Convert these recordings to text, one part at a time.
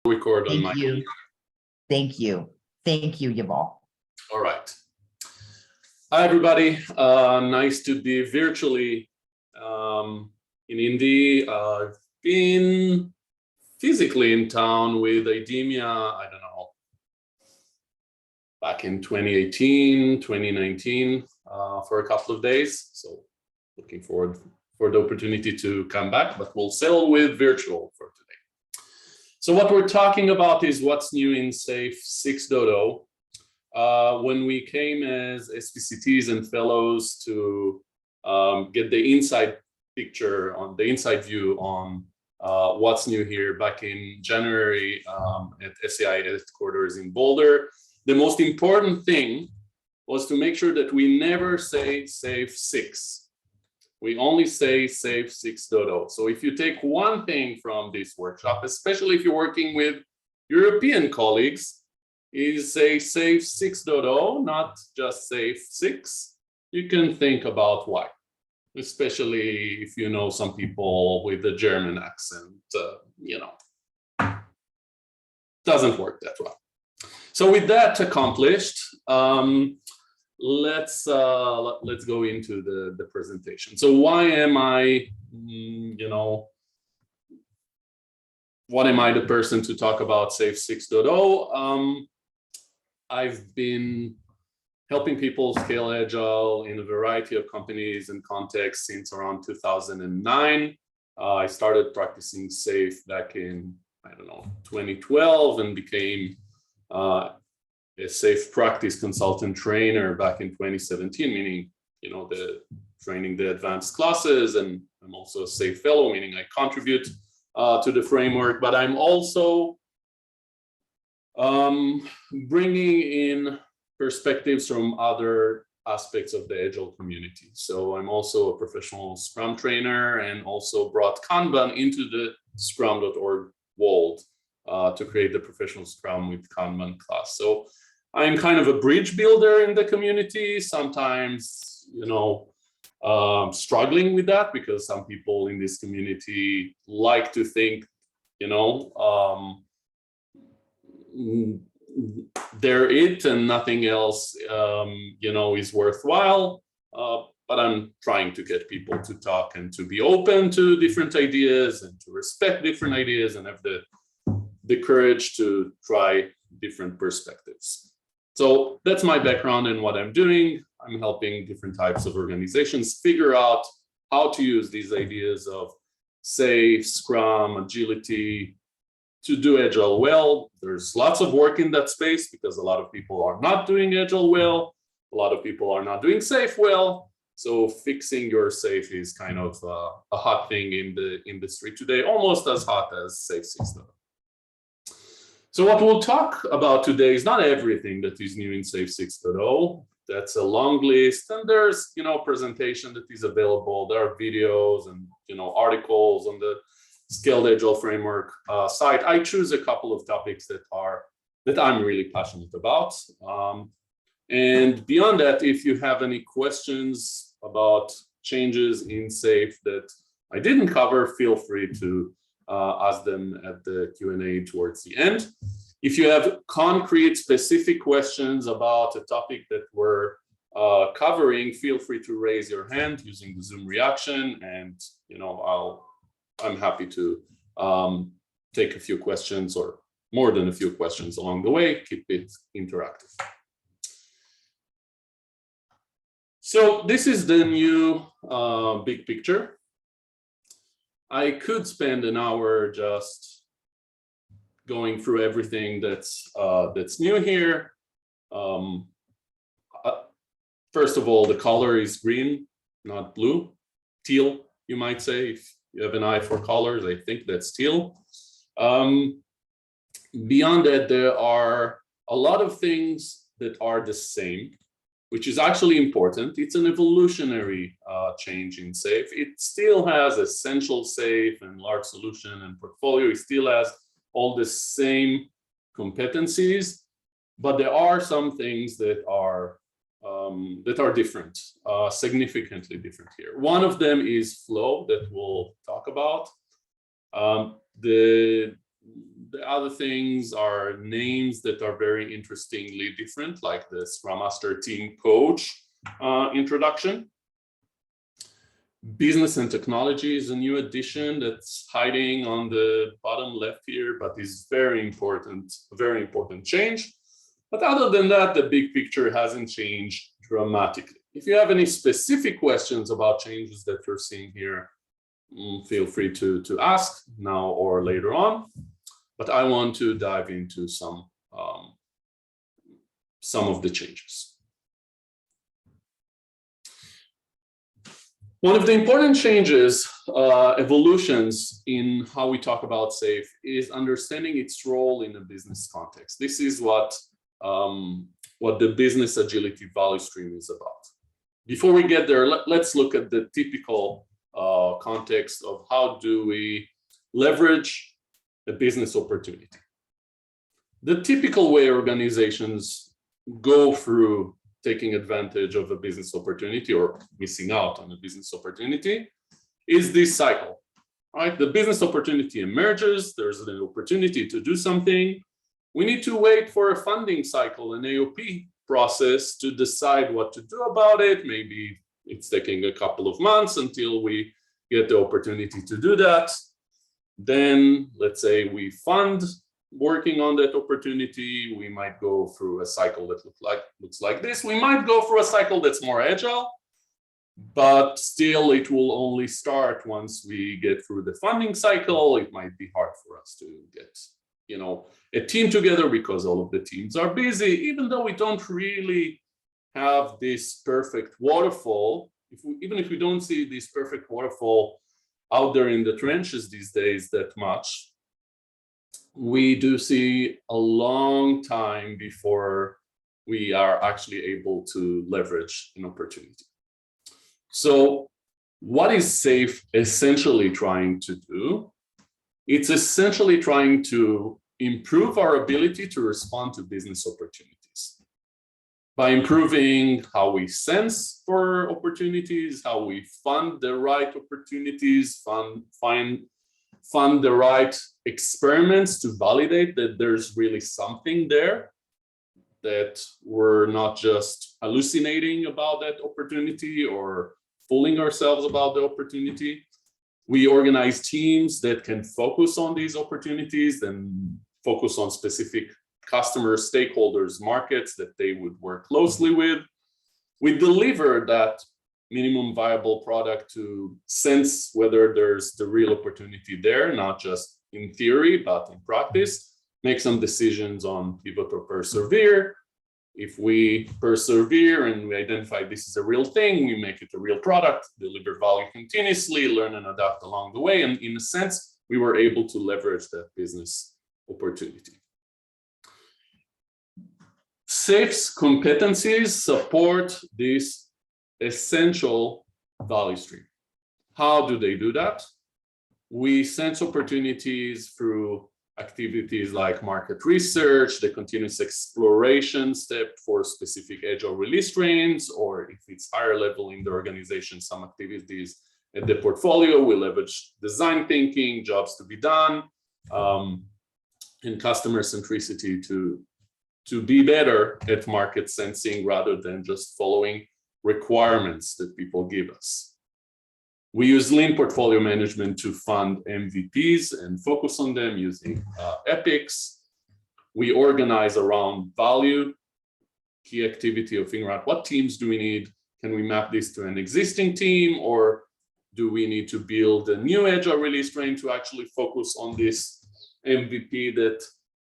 Record on my computer. Thank you, Yuval. All right. Hi, everybody. Nice to be virtually in Indy. I've been physically in town with Idemia, I don't know, back in 2018, 2019 for a couple of days. So looking forward for the opportunity to come back, but we'll settle with virtual for today. So what we're talking about is what's new in SAFe 6.0. When we came as SPCTs and fellows to get the inside picture, on the inside view on what's new here back in January at SAI headquarters in Boulder, the most important thing was to make sure that we never say SAFe 6. We only say SAFe 6.0. So if you take one thing from this workshop, especially if you're working with European colleagues, is say SAFe 6.0, not just SAFe 6. You can think about why, especially if you know some people with a German accent, doesn't work that well. So with that accomplished, let's go into the presentation. So why am I, what am I the person to talk about SAFe 6.0? I've been helping people scale Agile in a variety of companies and contexts since around 2009. I started practicing SAFe back in, 2012 and became a SAFe practice consultant trainer back in 2017, meaning, training the advanced classes, and I'm also a SAFe fellow, meaning I contribute to the framework, but I'm also bringing in perspectives from other aspects of the Agile community. So I'm also a professional Scrum trainer and also brought Kanban into the scrum.org world to create the professional Scrum with Kanban class. So I'm kind of a bridge builder in the community, sometimes, struggling with that because some people in this community like to think, they're it and nothing else, is worthwhile. But I'm trying to get people to talk and to be open to different ideas and to respect different ideas and have the courage to try different perspectives. So that's my background and what I'm doing. I'm helping different types of organizations figure out how to use these ideas of SAFe, Scrum, agility to do Agile well. There's lots of work in that space because a lot of people are not doing Agile well. A lot of people are not doing SAFe well. So fixing your SAFe is kind of a hot thing in the industry today, almost as hot as SAFe 6.0. So what we'll talk about today is not everything that is new in SAFe 6.0. That's a long list, and there's presentation that is available. There are videos and articles on the Scaled Agile Framework site. I choose a couple of topics that I'm really passionate about. And beyond that, if you have any questions about changes in SAFe that I didn't cover, feel free to ask them at the Q&A towards the end. If you have concrete, specific questions about a topic that we're covering, feel free to raise your hand using the Zoom reaction, and I'm happy to take a few questions or more than a few questions along the way. Keep it interactive. So this is the new big picture. I could spend an hour just going through everything that's new here. First of all, the color is green, not blue. Teal, you might say, if you have an eye for colors. I think that's teal. Beyond that, there are a lot of things that are the same, which is actually important. It's an evolutionary change in SAFe. It still has essential SAFe and large solution and portfolio. It still has all the same competencies, but there are some things that are different, significantly different here. One of them is flow that we'll talk about. The The other things are names that are very interestingly different, like the Scrum Master Team Coach introduction. Business and technology is a new addition that's hiding on the bottom left here, but is very important change. But other than that, the big picture hasn't changed dramatically. If you have any specific questions about changes that you're seeing here, feel free to ask now or later on. But I want to dive into some of the changes. One of the important changes, evolutions in how we talk about SAFe is understanding its role in a business context. This is what the business agility value stream is about. Before we get there, let's look at the typical context of how do we leverage a business opportunity. The typical way organizations go through taking advantage of a business opportunity or missing out on a business opportunity is this cycle, right? The business opportunity emerges, there's an opportunity to do something. We need to wait for a funding cycle, an AOP process to decide what to do about it. Maybe it's taking a couple of months until we get the opportunity to do that. Then let's say we fund working on that opportunity. We might go through a cycle that looks like this. We might go through a cycle that's more agile, but still it will only start once we get through the funding cycle. It might be hard for us to get, a team together because all of the teams are busy, even though we don't really have this perfect waterfall. Even if we don't see this perfect waterfall out there in the trenches these days that much, we do see a long time before we are actually able to leverage an opportunity. So what is SAFe essentially trying to do? It's essentially trying to improve our ability to respond to business opportunities by improving how we sense for opportunities, how we fund the right opportunities, fund the right experiments to validate that there's really something there, that we're not just hallucinating about that opportunity or fooling ourselves about the opportunity. We organize teams that can focus on these opportunities and focus on specific customers, stakeholders, markets that they would work closely with. We deliver that minimum viable product to sense whether there's the real opportunity there, not just in theory, but in practice. Make some decisions on pivot or persevere. If we persevere and we identify this is a real thing, we make it a real product, deliver value continuously, learn and adapt along the way. And in a sense, we were able to leverage that business opportunity. SAFe's competencies support this essential value stream. How do they do that? We sense opportunities through activities like market research, the continuous exploration step for specific agile release trains, or if it's higher level in the organization, some activities at the portfolio. We leverage design thinking, jobs to be done, and customer centricity to be better at market sensing rather than just following requirements that people give us. We use lean portfolio management to fund MVPs and focus on them using epics. We organize around value, key activity of figuring out what teams do we need. Can we map this to an existing team, or do we need to build a new agile release train to actually focus on this MVP that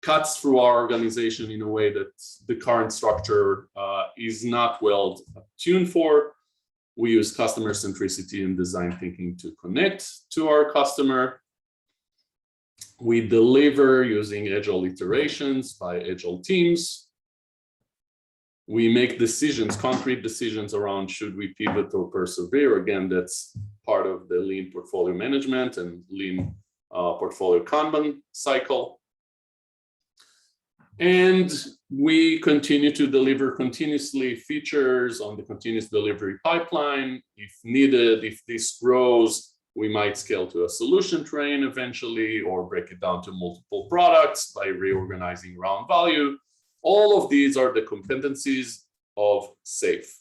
cuts through our organization in a way that the current structure is not well tuned for. We use customer centricity and design thinking to connect to our customer. We deliver using agile iterations by agile teams. We make decisions, concrete decisions around should we pivot or persevere. Again, that's part of the lean portfolio management and lean portfolio Kanban cycle. And we continue to deliver continuously features on the continuous delivery pipeline. If needed, if this grows, We might scale to a solution train eventually, or break it down to multiple products by reorganizing around value. All of these are the competencies of SAFe.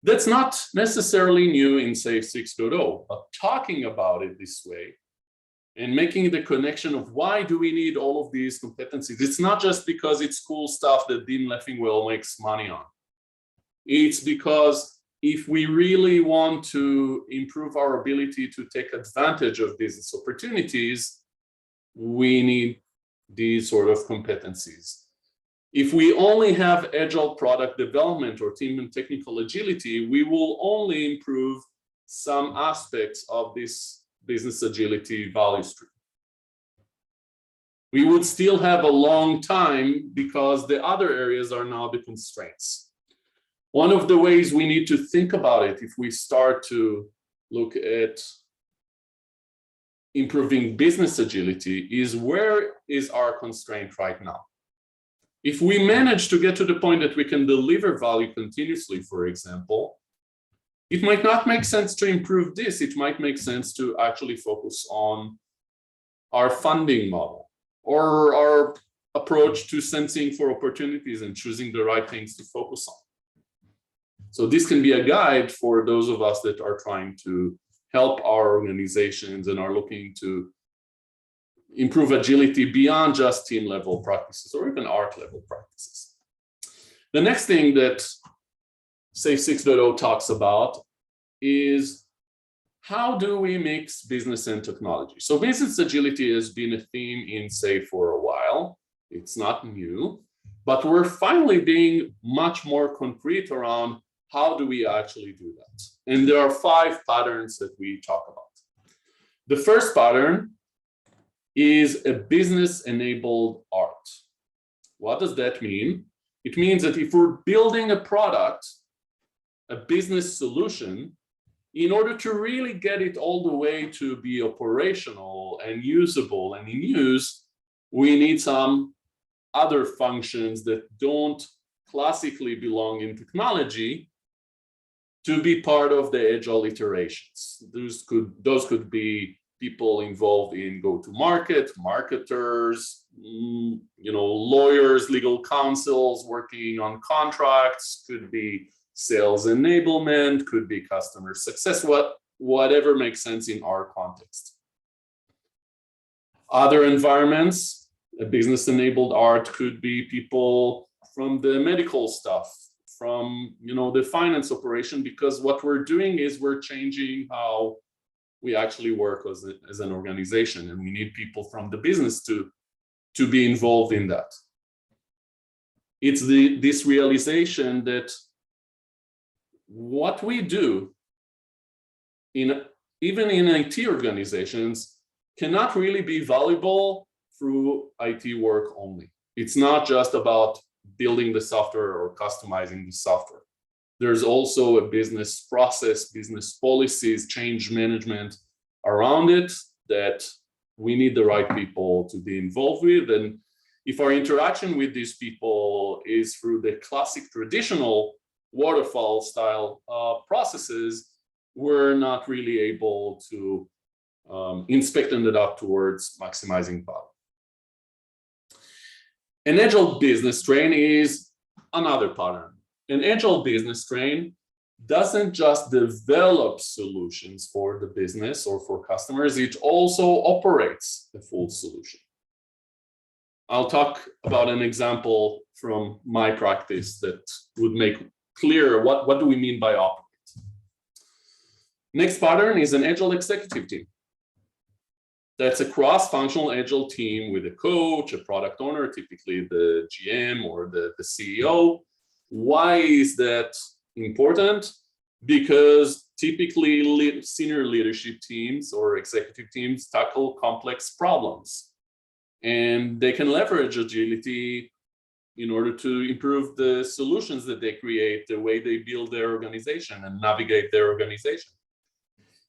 That's not necessarily new in SAFe 6.0, but talking about it this way and making the connection of why do we need all of these competencies. It's not just because it's cool stuff that Dean Leffingwell makes money on. It's because if we really want to improve our ability to take advantage of business opportunities, we need these sort of competencies. If we only have agile product development or team and technical agility, we will only improve some aspects of this business agility value stream. We would still have a long time because the other areas are now the constraints. One of the ways we need to think about it, if we start to look at improving business agility, is where is our constraint right now? If we manage to get to the point that we can deliver value continuously, for example, it might not make sense to improve this. It might make sense to actually focus on our funding model or our approach to sensing for opportunities and choosing the right things to focus on. So this can be a guide for those of us that are trying to help our organizations and are looking to improve agility beyond just team level practices or even ARC level practices. The next thing that SAFe 6.0 talks about is how do we mix business and technology? So business agility has been a theme in SAFe for a while. It's not new, but we're finally being much more concrete around how do we actually do that? And there are 5 patterns that we talk about. The first pattern is a business-enabled art. What does that mean? It means that if we're building a product, a business solution, in order to really get it all the way to be operational and usable and in use, we need some other functions that don't classically belong in technology to be part of the agile iterations. Those could be people involved in go-to-market, marketers, lawyers, legal counsels working on contracts, could be sales enablement, could be customer success, whatever makes sense in our context. Other environments, a business-enabled art could be people from the medical stuff, from the finance operation, because what we're doing is we're changing how we actually work as an organization, and we need people from the business to be involved in that. It's this realization that what we do even in IT organizations cannot really be valuable through IT work only. It's not just about building the software or customizing the software. There's also a business process, business policies, change management around it that we need the right people to be involved with. And if our interaction with these people is through the classic traditional waterfall style processes, we're not really able to inspect and adapt towards maximizing value. An agile business train is another pattern. An agile business train doesn't just develop solutions for the business or for customers, it also operates the full solution. I'll talk about an example from my practice that would make clear what do we mean by operate. Next pattern is an agile executive team. That's a cross-functional agile team with a coach, a product owner, typically the GM or the CEO. Why is that important? Because typically senior leadership teams or executive teams tackle complex problems, and they can leverage agility in order to improve the solutions that they create, the way they build their organization and navigate their organization.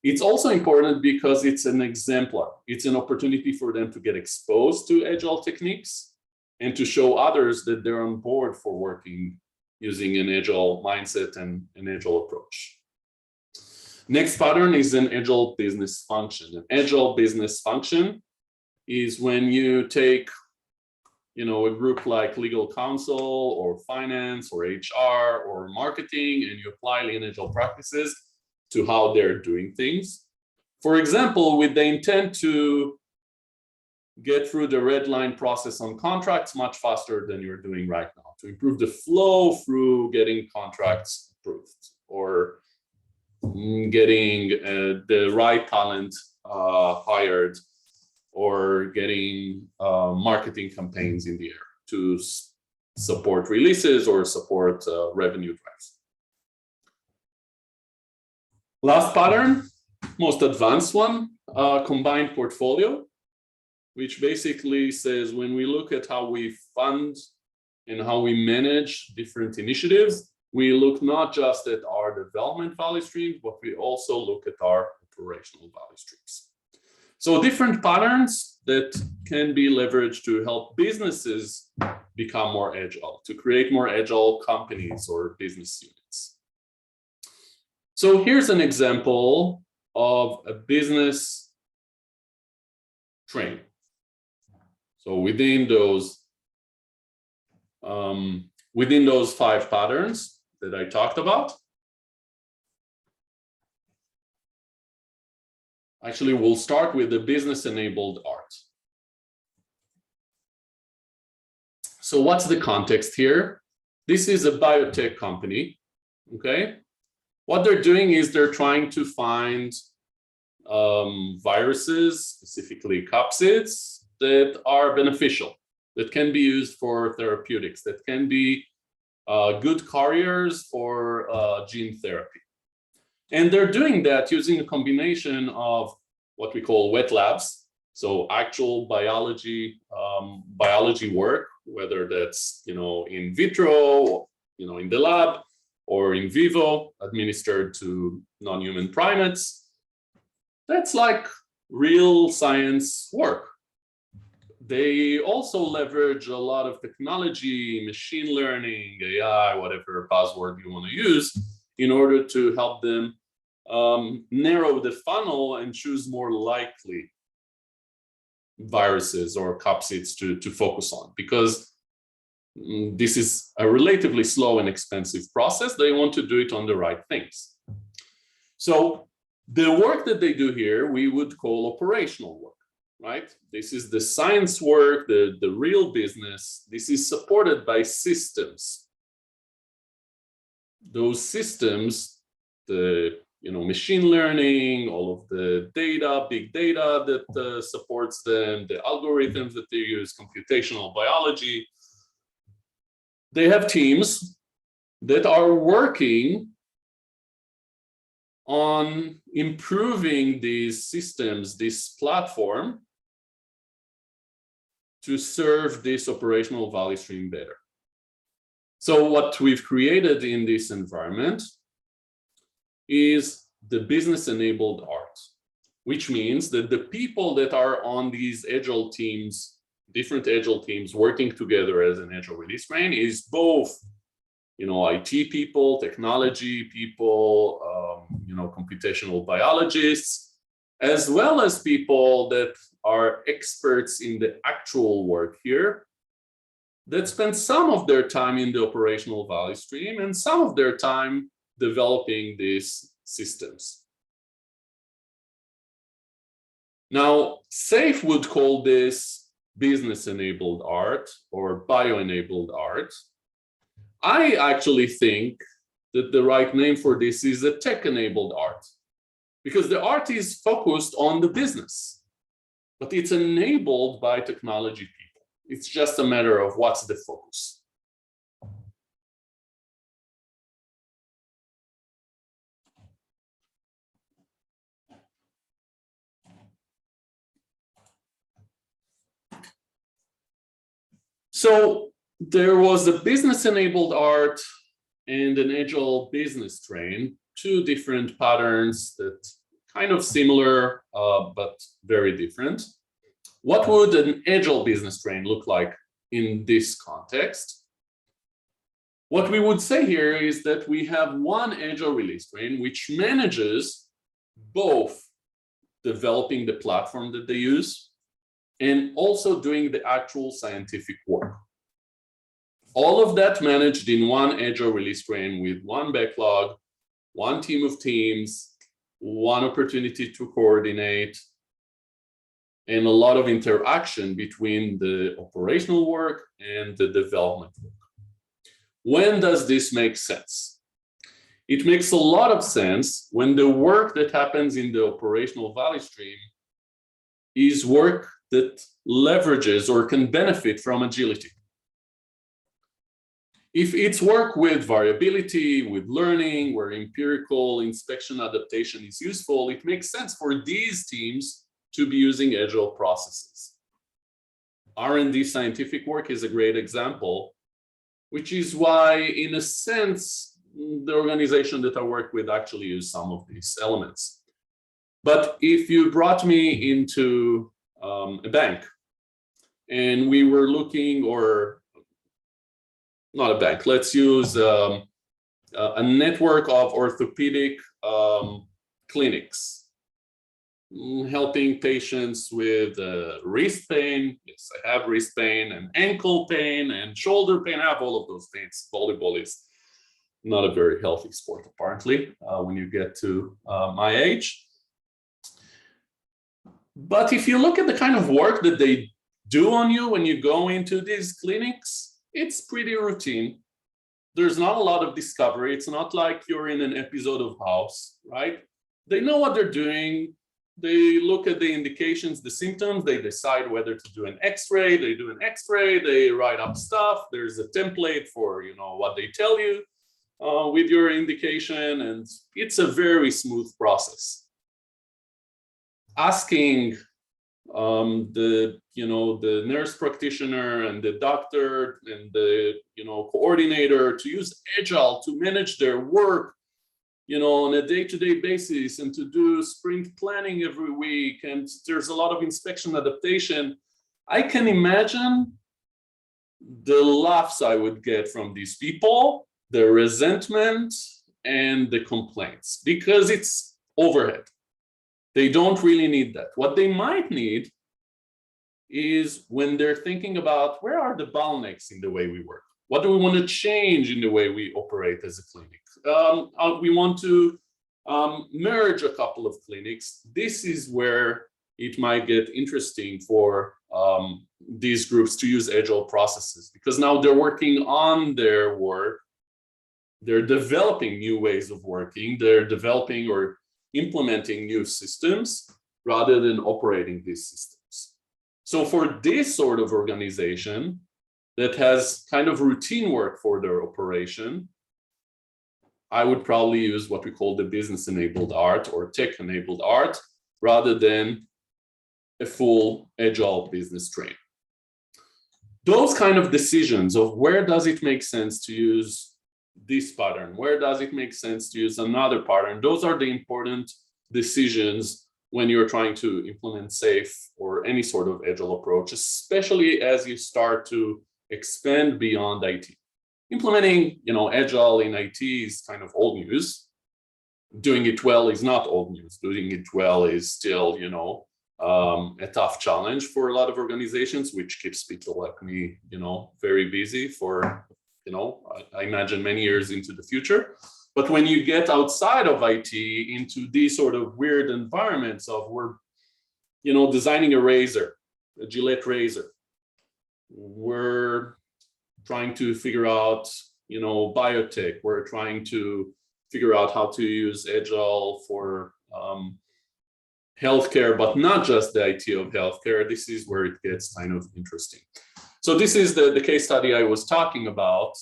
It's also important because it's an exemplar. It's an opportunity for them to get exposed to agile techniques and to show others that they're on board for working using an agile mindset and an agile approach. Next pattern is an agile business function. An agile business function is when you take, a group like legal counsel or finance or HR or marketing, and you apply lean agile practices to how they're doing things. For example, with the intent to get through the red line process on contracts much faster than you're doing right now, to improve the flow through getting contracts approved, or getting the right talent hired, or getting marketing campaigns in the air to support releases or support revenue drives. Last pattern, most advanced one, combined portfolio, which basically says when we look at how we fund and how we manage different initiatives, we look not just at our development value streams, but we also look at our operational value streams. So different patterns that can be leveraged to help businesses become more agile, to create more agile companies or business units. So here's an example of a business train. So within those 5 patterns that I talked about, actually, we'll start with the business-enabled art. So what's the context here? This is a biotech company, okay? What they're doing is they're trying to find viruses, specifically capsids, that are beneficial, that can be used for therapeutics, that can be good carriers for gene therapy. And they're doing that using a combination of what we call wet labs, so actual biology work, whether that's in vitro, in the lab, or in vivo, administered to non-human primates. That's like real science work. They also leverage a lot of technology, machine learning, AI, whatever buzzword you want to use, in order to help them narrow the funnel and choose more likely viruses or capsids to focus on. Because this is a relatively slow and expensive process, they want to do it on the right things. So the work that they do here, we would call operational work, right? This is the science work, the real business. This is supported by systems. Those systems, the machine learning, all of the data, big data that supports them, the algorithms that they use, computational biology. They have teams that are working on improving these systems, this platform, to serve this operational value stream better. So what we've created in this environment is the business-enabled art, which means that the people that are on these agile teams, different agile teams working together as an agile release train, is both IT people, technology people, computational biologists, as well as people that are experts in the actual work here, that spend some of their time in the operational value stream and some of their time developing these systems. Now, SAFe would call this business-enabled art or bio-enabled art. I actually think that the right name for this is a tech-enabled art, because the art is focused on the business, but it's enabled by technology people. It's just a matter of what's the focus. So there was a business-enabled art and an agile business train, 2 different patterns that kind of similar, but very different. What would an agile business train look like in this context? What we would say here is that we have one agile release train which manages both developing the platform that they use and also doing the actual scientific work. All of that managed in one Agile release train with one backlog, one team of teams, one opportunity to coordinate, and a lot of interaction between the operational work and the development work. When does this make sense? It makes a lot of sense when the work that happens in the operational value stream is work that leverages or can benefit from agility. If it's work with variability, with learning, where empirical inspection adaptation is useful, it makes sense for these teams to be using Agile processes. R&D scientific work is a great example, which is why, in a sense, the organization that I work with actually use some of these elements. But if you brought me into a bank and we were looking, or not a bank, let's use a network of orthopedic clinics, helping patients with wrist pain. Yes, I have wrist pain, and ankle pain, and shoulder pain. I have all of those things. Volleyball is not a very healthy sport, apparently, when you get to my age. But if you look at the kind of work that they do on you when you go into these clinics, it's pretty routine. There's not a lot of discovery. It's not like you're in an episode of House, right? They know what they're doing. They look at the indications, the symptoms. They decide whether to do an X-ray. They do an X-ray. They write up stuff. There's a template for, what they tell you with your indication, and it's a very smooth process. Asking the nurse practitioner and the doctor and the coordinator to use Agile to manage their work on a day-to-day basis, and to do sprint planning every week, and there's a lot of inspection adaptation. I can imagine the laughs I would get from these people, the resentment and the complaints, because it's overhead. They don't really need that. What they might need is when they're thinking about where are the bottlenecks in the way we work? What do we want to change in the way we operate as a clinic? We want to merge a couple of clinics. This is where it might get interesting for these groups to use Agile processes, because now they're working on their work. They're developing new ways of working. They're developing or implementing new systems rather than operating these systems. So for this sort of organization that has kind of routine work for their operation, I would probably use what we call the business-enabled art or tech-enabled art rather than a full Agile business train. Those kind of decisions of where does it make sense to use this pattern, where does it make sense to use another pattern, those are the important decisions when you're trying to implement SAFe or any sort of Agile approach, especially as you start to expand beyond IT. Implementing, Agile in IT is kind of old news. Doing it well is not old news. Doing it well is still, a tough challenge for a lot of organizations, which keeps people like me, very busy for, I imagine many years into the future. But when you get outside of IT into these sort of weird environments of we're, designing a razor, a Gillette razor, we're trying to figure out, biotech, we're trying to figure out how to use Agile for healthcare, but not just the IT of healthcare. This is where it gets kind of interesting. So this is the case study I was talking about.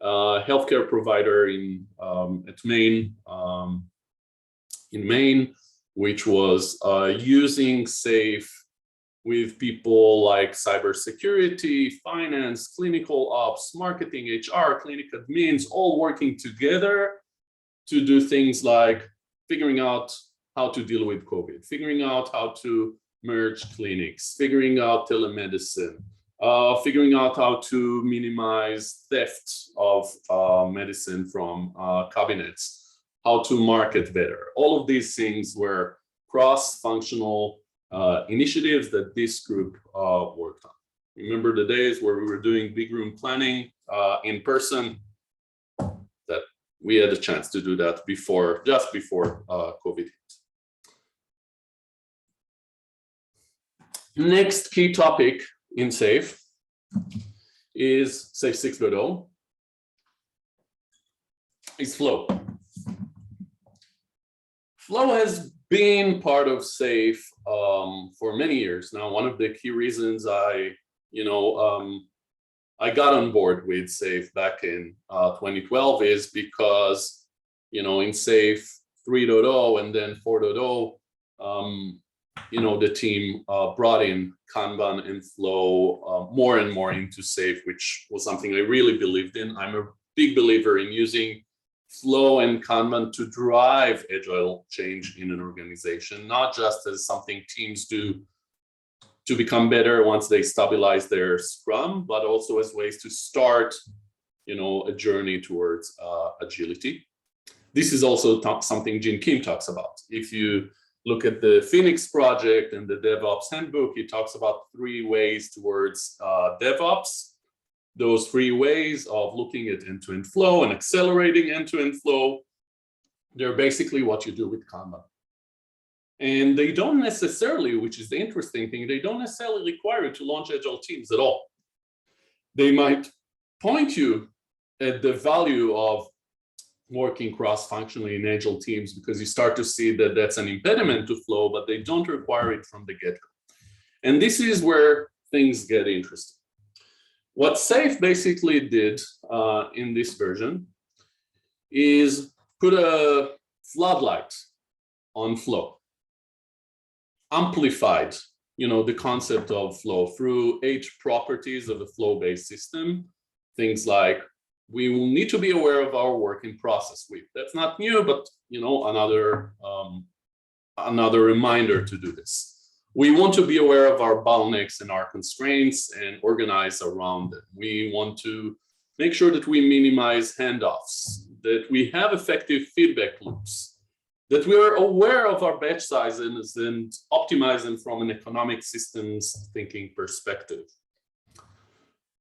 Healthcare provider in Maine, which was using SAFe with people like cybersecurity, finance, clinical ops, marketing, HR, clinic admins, all working together to do things like figuring out how to deal with COVID, figuring out how to merge clinics, figuring out telemedicine, figuring out how to minimize theft of medicine from cabinets, how to market better. All of these things were cross-functional initiatives that this group worked on. Remember the days where we were doing big room planning in person? That we had a chance to do that just before COVID hit. Next key topic in SAFe is SAFe 6.0, is flow. Flow has been part of SAFe for many years now. One of the key reasons I got on board with SAFe back in 2012 is because, in SAFe 3.0 and then 4.0, the team brought in Kanban and Flow more and more into SAFe, which was something I really believed in. I'm a big believer in using Flow and Kanban to drive agile change in an organization, not just as something teams do to become better once they stabilize their Scrum, but also as ways to start, a journey towards agility. This is also something Jin Kim talks about. If you look at the Phoenix project and the DevOps handbook, he talks about 3 ways towards DevOps. Those 3 ways of looking at end-to-end flow and accelerating end-to-end flow, they're basically what you do with Kanban. And they don't necessarily, which is the interesting thing, they don't necessarily require you to launch agile teams at all. They might point you at the value of working cross-functionally in agile teams because you start to see that that's an impediment to flow, but they don't require it from the get-go. And this is where things get interesting. What SAFe basically did in this version is put a floodlight on flow, amplified, the concept of flow through 8 properties of a flow-based system. Things like we will need to be aware of our working process. That's not new, but another reminder to do this. We want to be aware of our bottlenecks and our constraints and organize around them. We want to make sure that we minimize handoffs, that we have effective feedback loops, that we are aware of our batch sizes and optimize them from an economic systems thinking perspective.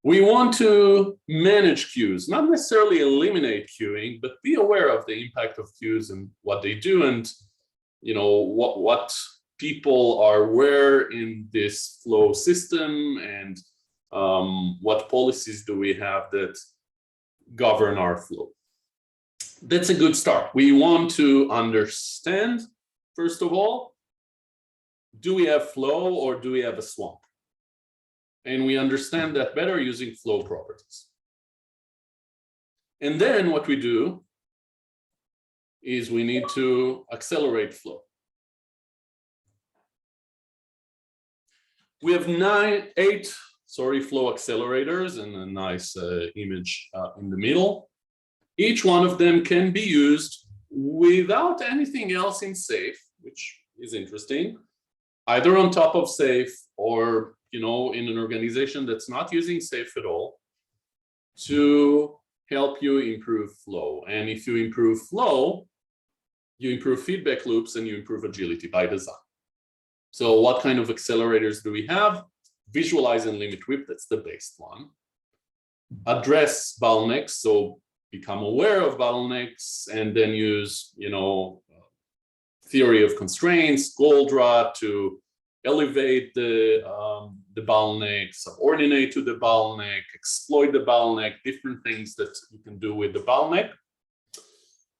We want to manage queues, not necessarily eliminate queuing, but be aware of the impact of queues and what they do, and what people are where in this flow system, and what policies do we have that govern our flow. That's a good start. We want to understand, first of all, do we have flow or do we have a swamp? And we understand that better using flow properties. And then what we do is we need to accelerate flow. We have 8 flow accelerators and a nice image in the middle. Each one of them can be used without anything else in SAFe, which is interesting, either on top of SAFe or in an organization that's not using SAFe at all, to help you improve flow. And if you improve flow, you improve feedback loops and you improve agility by design. So what kind of accelerators do we have? Visualize and limit WIP, that's the base one. Address bottlenecks, so become aware of bottlenecks and then use, theory of constraints, Goldratt to elevate the bottleneck, subordinate to the bottleneck, exploit the bottleneck, different things that you can do with the bottleneck.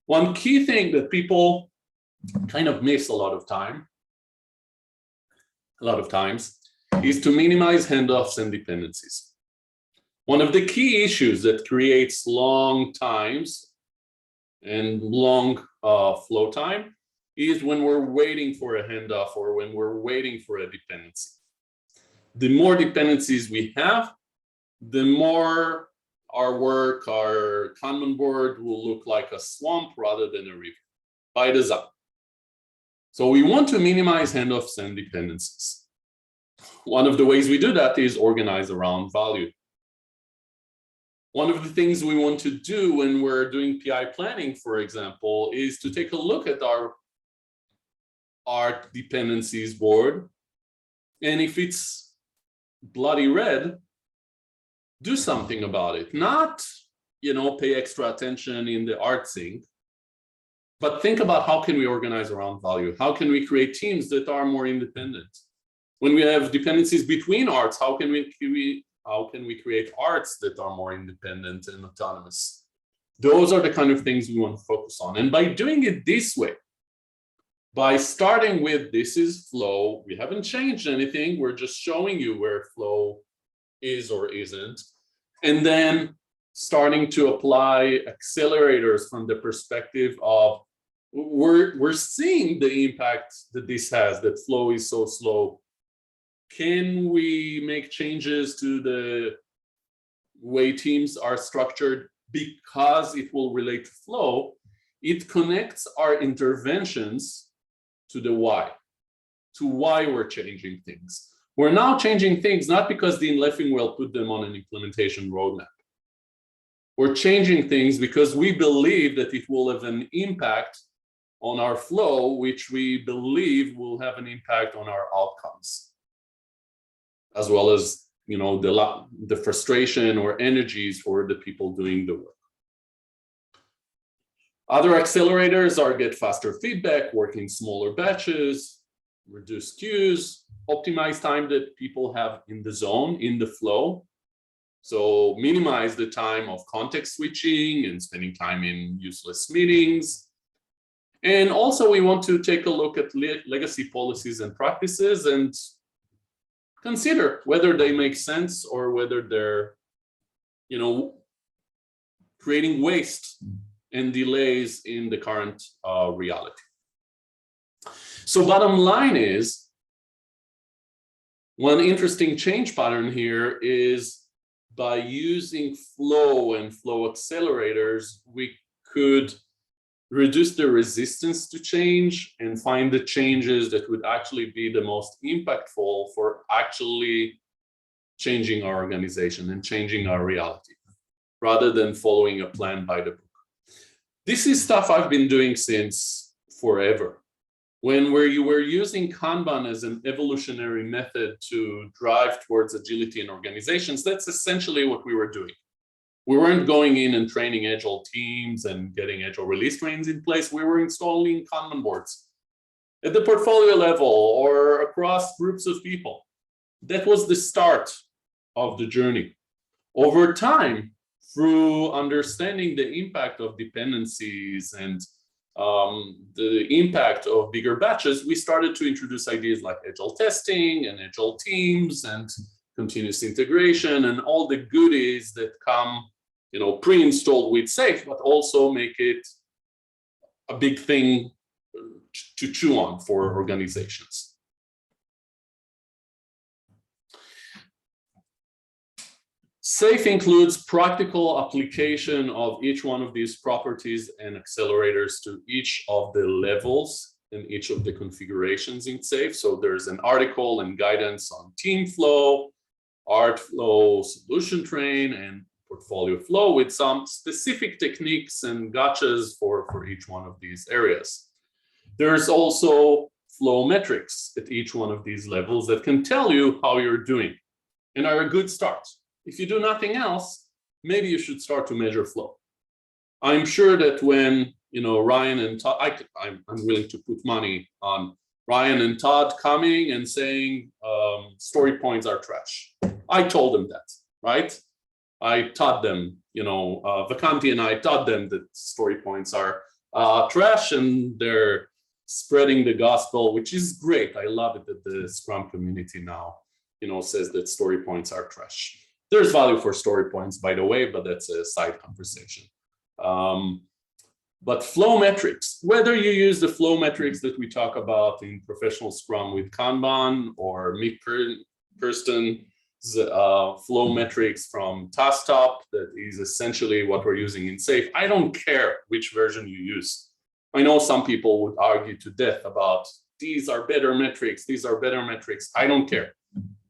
One key thing that people kind of miss a lot of times, is to minimize handoffs and dependencies. One of the key issues that creates long times and long flow time is when we're waiting for a handoff or when we're waiting for a dependency. The more dependencies we have, the more our work, our Kanban board will look like a swamp rather than a river by design. So we want to minimize handoffs and dependencies. One of the ways we do that is organize around value. One of the things we want to do when we're doing PI planning, for example, is to take a look at our dependencies board. And if it's bloody red, do something about it. Not, pay extra attention in the art sync, but think about how can we organize around value? How can we create teams that are more independent? When we have dependencies between arts, how can we create arts that are more independent and autonomous? Those are the kind of things we want to focus on. And by doing it this way, by starting with this is flow, we haven't changed anything. We're just showing you where flow is or isn't. And then starting to apply accelerators from the perspective of we're seeing the impact that this has, that flow is so slow. Can we make changes to the way teams are structured because it will relate to flow? It connects our interventions to the why, to why we're changing things. We're now changing things not because Dean Leffingwell put them on an implementation roadmap. We're changing things because we believe that it will have an impact on our flow, which we believe will have an impact on our outcomes, as well as the frustration or energies for the people doing the work. Other accelerators are get faster feedback, work in smaller batches, reduce queues, optimize time that people have in the zone, in the flow. So minimize the time of context switching and spending time in useless meetings. And also we want to take a look at legacy policies and practices and consider whether they make sense or whether they're, creating waste and delays in the current reality. So bottom line is, one interesting change pattern here is by using flow and flow accelerators, we could reduce the resistance to change and find the changes that would actually be the most impactful for actually changing our organization and changing our reality, rather than following a plan by the book. This is stuff I've been doing since forever. When you were using Kanban as an evolutionary method to drive towards agility in organizations, that's essentially what we were doing. We weren't going in and training Agile teams and getting Agile release trains in place. We were installing Kanban boards at the portfolio level or across groups of people. That was the start of the journey. Over time, through understanding the impact of dependencies and the impact of bigger batches, we started to introduce ideas like Agile testing and Agile teams and continuous integration and all the goodies that come, pre-installed with SAFe, but also make it a big thing to chew on for organizations. SAFe includes practical application of each one of these properties and accelerators to each of the levels and each of the configurations in SAFe. So there's an article and guidance on team flow, art flow, solution train, and portfolio flow with some specific techniques and gotchas for each one of these areas. There's also flow metrics at each one of these levels that can tell you how you're doing and are a good start. If you do nothing else, maybe you should start to measure flow. I'm sure that when Ryan and Todd, I'm willing to put money on Ryan and Todd coming and saying story points are trash. I told them that, right? I taught them, Vacanti and I taught them that story points are trash and they're spreading the gospel, which is great. I love it that the Scrum community now, says that story points are trash. There's value for story points, by the way, but that's a side conversation. But flow metrics, whether you use the flow metrics that we talk about in professional Scrum with Kanban or Mick Kirsten's flow metrics from TaskTop, that is essentially what we're using in SAFe. I don't care which version you use. I know some people would argue to death about these are better metrics, these are better metrics. I don't care.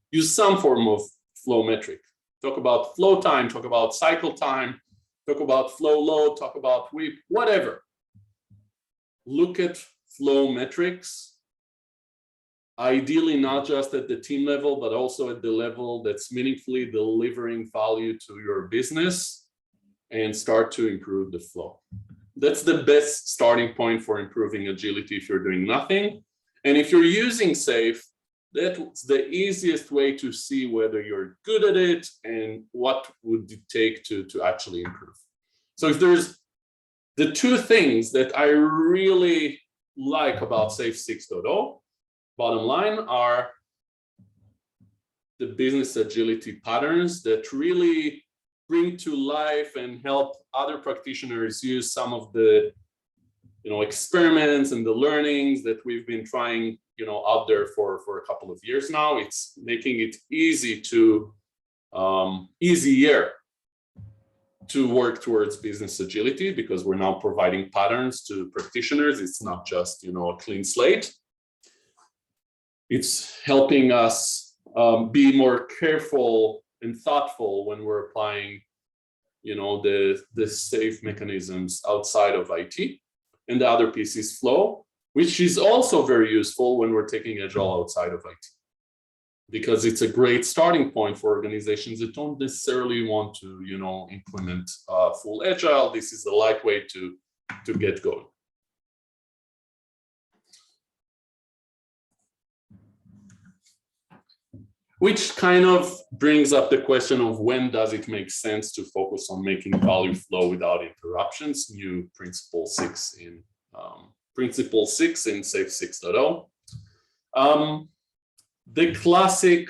Use some form of flow metric. talk about flow time, talk about cycle time, talk about flow load, talk about WIP, whatever. Look at flow metrics, ideally not just at the team level, but also at the level that's meaningfully delivering value to your business, and start to improve the flow. That's the best starting point for improving agility if you're doing nothing. And if you're using SAFe, that's the easiest way to see whether you're good at it and what would it take to actually improve. So if there's the two things that I really like about SAFe 6.0, bottom line, are the business agility patterns that really bring to life and help other practitioners use some of the experiments and the learnings that we've been trying out there for a couple of years now. It's making it easier to work towards business agility, because we're now providing patterns to practitioners. It's not just a clean slate. It's helping us be more careful and thoughtful when we're applying the SAFe mechanisms outside of IT. And the other piece is flow, which is also very useful when we're taking Agile outside of IT, because it's a great starting point for organizations that don't necessarily want to implement full Agile. This is a light way to get going. Which kind of brings up the question of when does it make sense to focus on making value flow without interruptions, new principle 6 in SAFe 6.0. The classic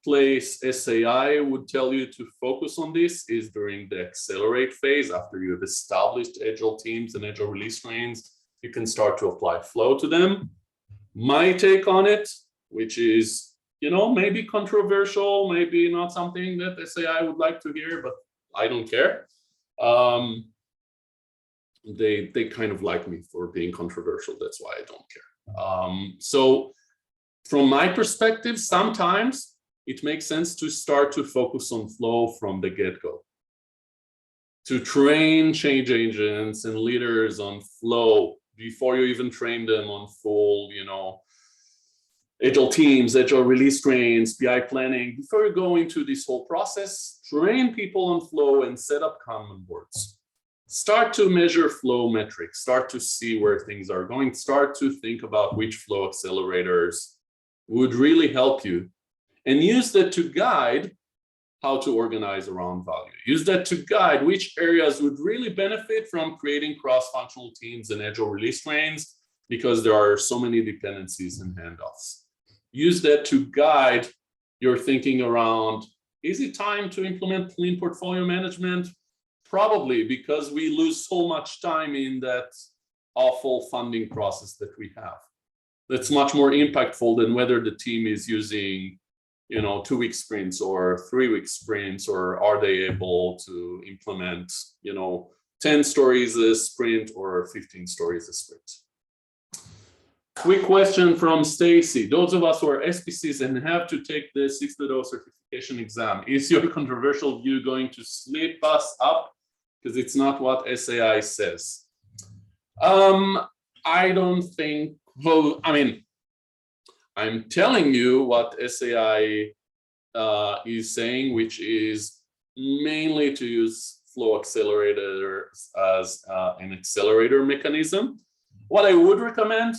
place SAI would tell you to focus on this is during the accelerate phase. After you have established Agile teams and Agile release trains, you can start to apply flow to them. My take on it, which is maybe controversial, maybe not something that SAI would like to hear, but I don't care. They kind of like me for being controversial. That's why I don't care. So from my perspective, sometimes it makes sense to start to focus on flow from the get-go, to train change agents and leaders on flow before you even train them on full, Agile teams, Agile release trains, PI planning. Before you go into this whole process, train people on flow and set up common boards. Start to measure flow metrics, start to see where things are going, start to think about which flow accelerators would really help you, and use that to guide how to organize around value. Use that to guide which areas would really benefit from creating cross-functional teams and Agile release trains, because there are so many dependencies and handoffs. Use that to guide your thinking around, is it time to implement clean portfolio management? Probably, because we lose so much time in that awful funding process that we have. That's much more impactful than whether the team is using 2-week sprints or 3-week sprints, or are they able to implement 10 stories a sprint or 15 stories a sprint. Quick question from Stacy. Those of us who are SPCs and have to take the 6.0 certification exam, is your controversial view going to slip us up? Because it's not what SAI says. I don't think, well, I'm telling you what SAI is saying, which is mainly to use flow accelerators as an accelerator mechanism. What I would recommend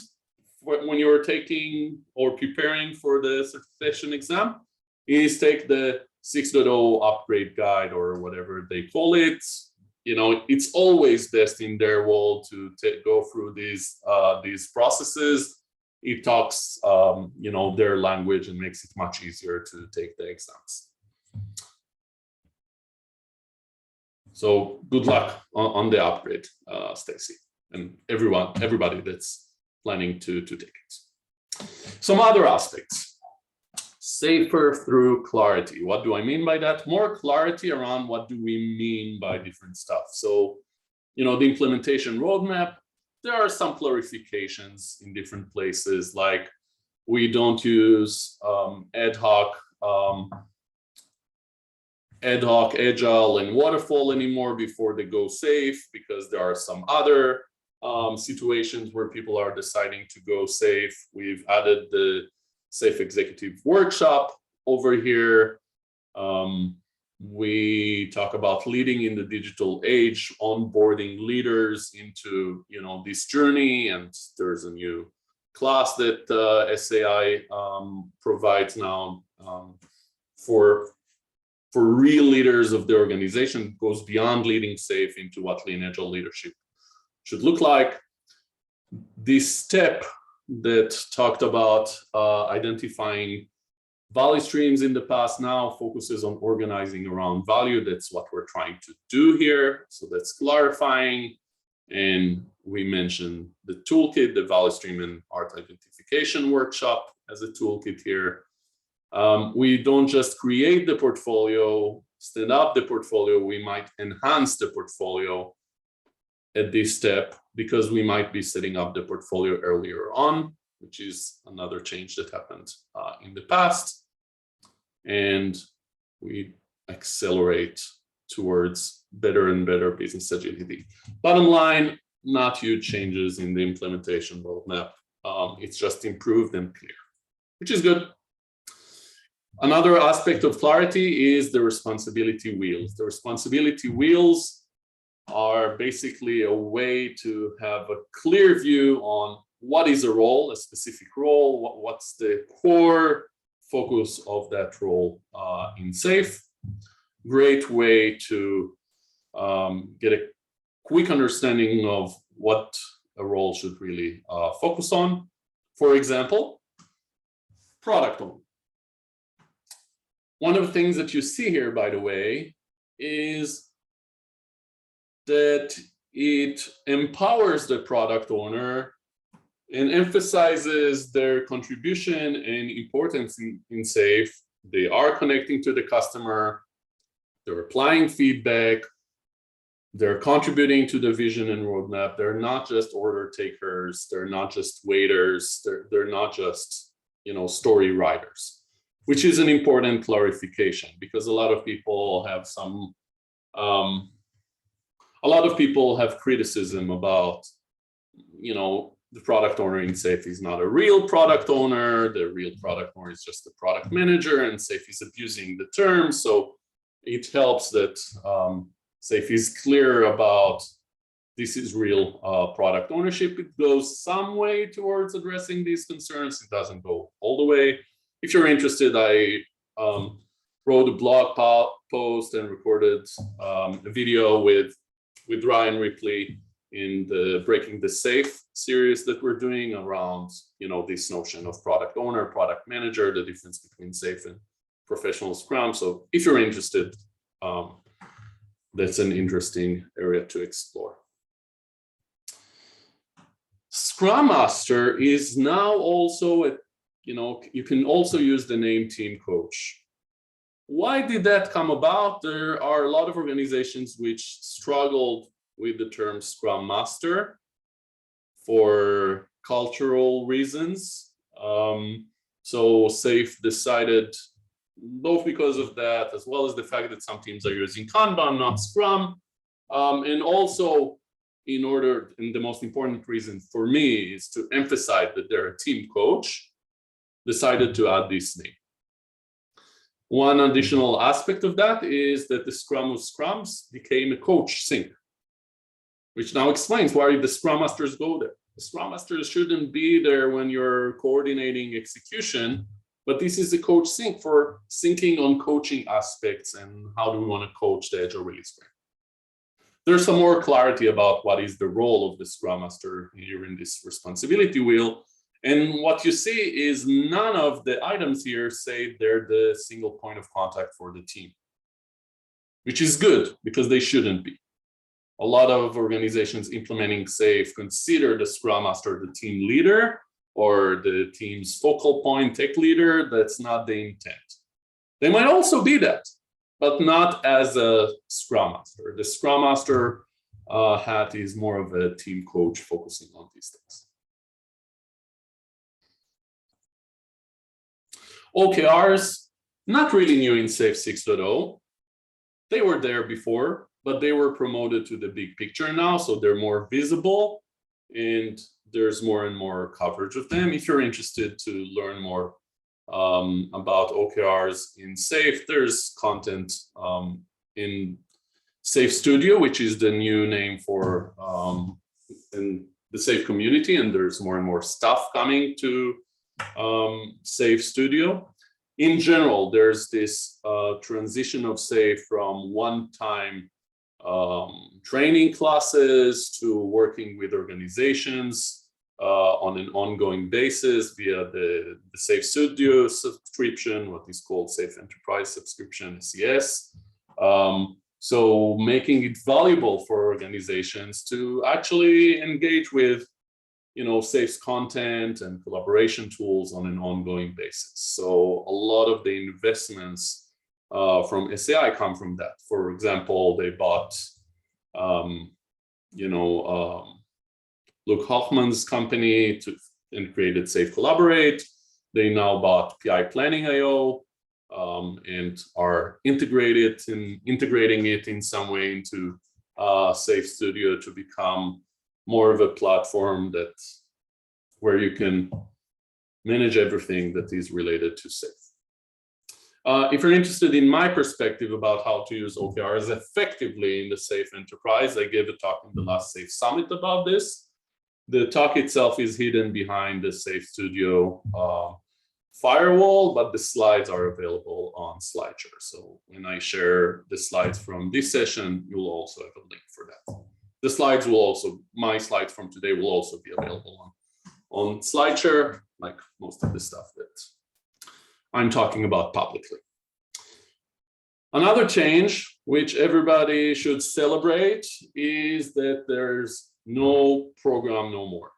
when you're taking or preparing for the certification exam is take the 6.0 upgrade guide, or whatever they call it. It's always best in their world to go through these processes. It talks their language and makes it much easier to take the exams. So good luck on the upgrade, Stacy, and everybody that's planning to take it. Some other aspects. Safer through clarity. What do I mean by that? More clarity around what do we mean by different stuff. So, the implementation roadmap, there are some clarifications in different places, like we don't use ad hoc ad hoc, agile, and waterfall anymore before they go safe, because there are some other situations where people are deciding to go safe. We've added the Safe Executive Workshop over here. We talk about leading in the digital age, onboarding leaders into this journey, and there's a new class that SAI provides now for real leaders of the organization. It goes beyond leading safe into what lean agile leadership should look like. This step that talked about identifying value streams in the past now focuses on organizing around value. That's what we're trying to do here. So that's clarifying. And we mentioned the toolkit, the value stream and art identification workshop as a toolkit here. We don't just create the portfolio, stand up the portfolio, we might enhance the portfolio at this step, because we might be setting up the portfolio earlier on, which is another change that happened in the past. And we accelerate towards better and better business agility. Bottom line, not huge changes in the implementation roadmap. It's just improved and clear, which is good. Another aspect of clarity is the responsibility wheels. The responsibility wheels are basically a way to have a clear view on what is a role, a specific role, what's the core focus of that role in SAFe. Great way to get a quick understanding of what a role should really focus on. For example, product owner. One of the things that you see here, by the way, is that it empowers the product owner and emphasizes their contribution and importance in SAFe. They are connecting to the customer, they're applying feedback, they're contributing to the vision and roadmap. They're not just order takers, they're not just waiters, they're not just story writers, which is an important clarification, because a lot of people have criticism about the product owner in SAFe is not a real product owner. The real product owner is just a product manager, and SAFe is abusing the term. So it helps that SAFe is clear about this is real product ownership. It goes some way towards addressing these concerns. It doesn't go all the way. If you're interested, I wrote a blog post and recorded a video with Ryan Ripley in the Breaking the Safe series that we're doing around this notion of product owner, product manager, the difference between SAFe and professional Scrum. So if you're interested, that's an interesting area to explore. Scrum Master is now also you can also use the name team coach. Why did that come about? There are a lot of organizations which struggled with the term Scrum Master for cultural reasons. So SAFe decided, both because of that, as well as the fact that some teams are using Kanban, not Scrum, and also and the most important reason for me is to emphasize that they're a team coach, decided to add this name. One additional aspect of that is that the Scrum of Scrums became a coach sync, which now explains why the Scrum Masters go there. The Scrum Masters shouldn't be there when you're coordinating execution, but this is a coach sync for syncing on coaching aspects and how do we want to coach the Agile release sprint. There's some more clarity about what is the role of the Scrum Master here in this responsibility wheel. And what you see is none of the items here say they're the single point of contact for the team, which is good because they shouldn't be. A lot of organizations implementing SAFe consider the Scrum Master the team leader or the team's focal point tech leader. That's not the intent. They might also be that, but not as a Scrum Master. The Scrum Master hat is more of a team coach focusing on these things. OKRs, not really new in SAFe 6.0. they were there before, but they were promoted to the big picture now, so they're more visible and there's more and more coverage of them. If you're interested to learn more about OKRs in SAFe, there's content in SAFe Studio, which is the new name for in the SAFe community, and there's more and more stuff coming to SAFe Studio. In general, there's this transition of SAFe from one-time training classes to working with organizations on an ongoing basis via the SAFe Studio subscription, what is called SAFe Enterprise Subscription, SES. So making it valuable for organizations to actually engage with, SAFe's content and collaboration tools on an ongoing basis. So a lot of the investments from SAI come from that. For example, they bought, Luke Hoffman's company and created SAFe Collaborate. They now bought PI Planning.io and are integrating it in some way into SAFe Studio to become more of a platform where you can manage everything that is related to SAFe. If you're interested in my perspective about how to use OKRs effectively in the SAFe enterprise, I gave a talk in the last SAFe Summit about this. The talk itself is hidden behind the SAFe Studio firewall, but the slides are available on SlideShare. So when I share the slides from this session, you'll also have a link for that. The slides my slides from today will also be available on SlideShare, like most of the stuff that I'm talking about publicly. Another change, which everybody should celebrate, is that there's no program no more.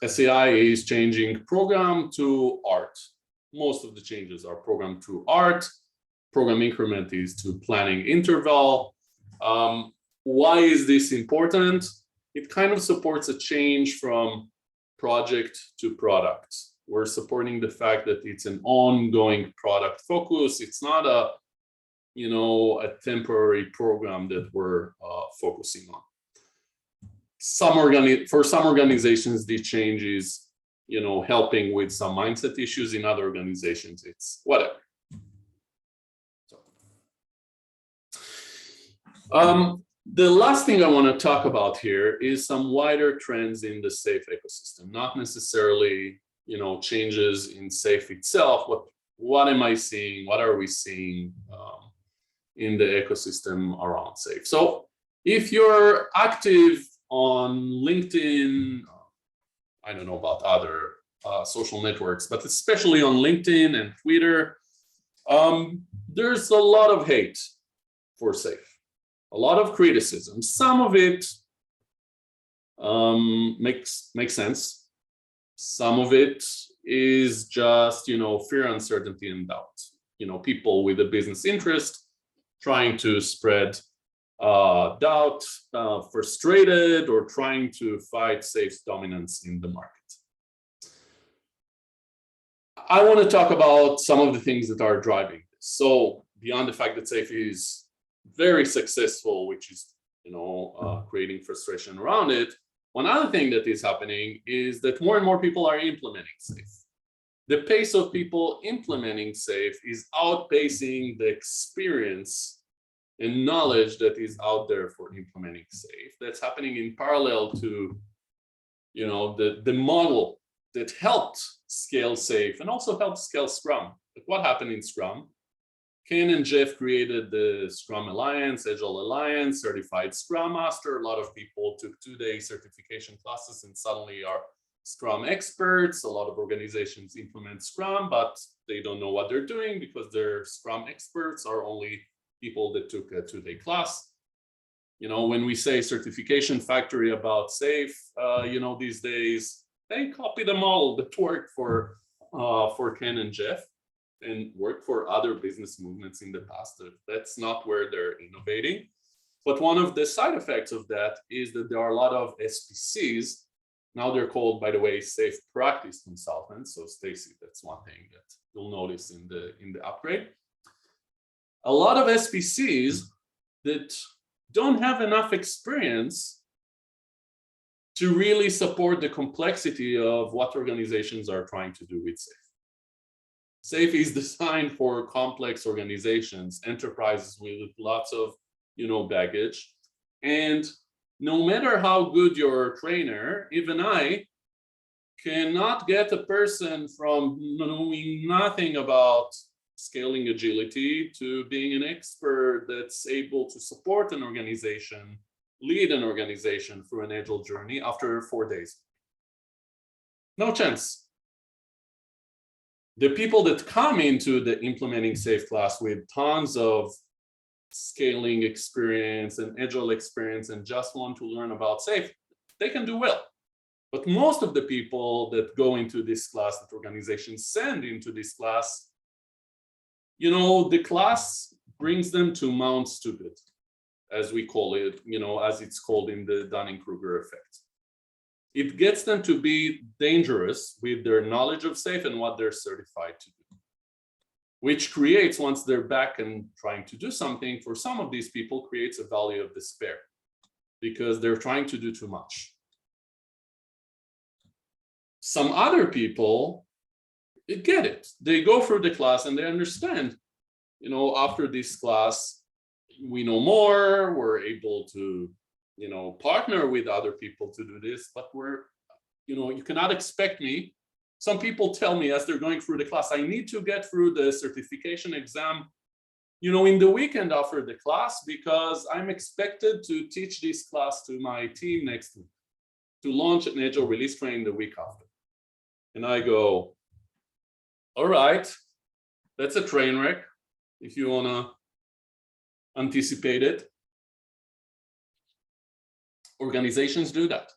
SAI is changing program to art. Most of the changes are program to art. Program increment is to planning interval. Why is this important? It kind of supports a change from project to product. We're supporting the fact that it's an ongoing product focus. It's not a temporary program that we're focusing on. For some organizations, this change is, helping with some mindset issues. In other organizations, it's whatever. The last thing I want to talk about here is some wider trends in the SAFe ecosystem, not necessarily, changes in SAFe itself. What am I seeing? What are we seeing in the ecosystem around SAFe? So if you're active on LinkedIn, I don't know about other social networks, but especially on LinkedIn and Twitter, there's a lot of hate for SAFe, a lot of criticism. Some of it makes sense. Some of it is just, fear, uncertainty, and doubt. People with a business interest trying to spread doubt, frustrated, or trying to fight SAFe's dominance in the market. I want to talk about some of the things that are driving this. So beyond the fact that SAFe is very successful, which is, creating frustration around it, one other thing that is happening is that more and more people are implementing SAFe. The pace of people implementing SAFe is outpacing the experience and knowledge that is out there for implementing SAFe. That's happening in parallel to, the model that helped scale SAFe and also helped scale Scrum. Like what happened in Scrum? Ken and Jeff created the Scrum Alliance, Agile Alliance, certified Scrum Master. A lot of people took 2-day certification classes and suddenly are Scrum experts. A lot of organizations implement Scrum, but they don't know what they're doing because their Scrum experts are only people that took a 2-day class. When we say certification factory about SAFe, these days, they copy the model that worked for Ken and Jeff and worked for other business movements in the past. That's not where they're innovating. But one of the side effects of that is that there are a lot of SPCs. Now they're called, by the way, SAFe Practice Consultants. So Stacy, that's one thing that you'll notice in the upgrade. a lot of SPCs that don't have enough experience to really support the complexity of what organizations are trying to do with SAFe. SAFe is designed for complex organizations, enterprises with lots of, baggage. And no matter how good your trainer, even I cannot get a person from knowing nothing about scaling agility to being an expert that's able to support an organization, lead an organization through an agile journey after 4 days. No chance. The people that come into the implementing SAFe class with tons of scaling experience and agile experience and just want to learn about SAFe, they can do well. But most of the people that go into this class, that organizations send into this class, the class brings them to Mount Stupid, as we call it, as it's called in the Dunning-Kruger effect. It gets them to be dangerous with their knowledge of SAFe and what they're certified to do, which creates, once they're back and trying to do something, for some of these people, creates a valley of despair because they're trying to do too much. Some other people get it. They go through the class and they understand, after this class, we know more, we're able to, partner with other people to do this, but you cannot expect me. Some people tell me as they're going through the class, I need to get through the certification exam, in the weekend after the class, because I'm expected to teach this class to my team next week, to launch an Agile release train the week after. And I go, all right, that's a train wreck if you want to anticipate it. Organizations do that.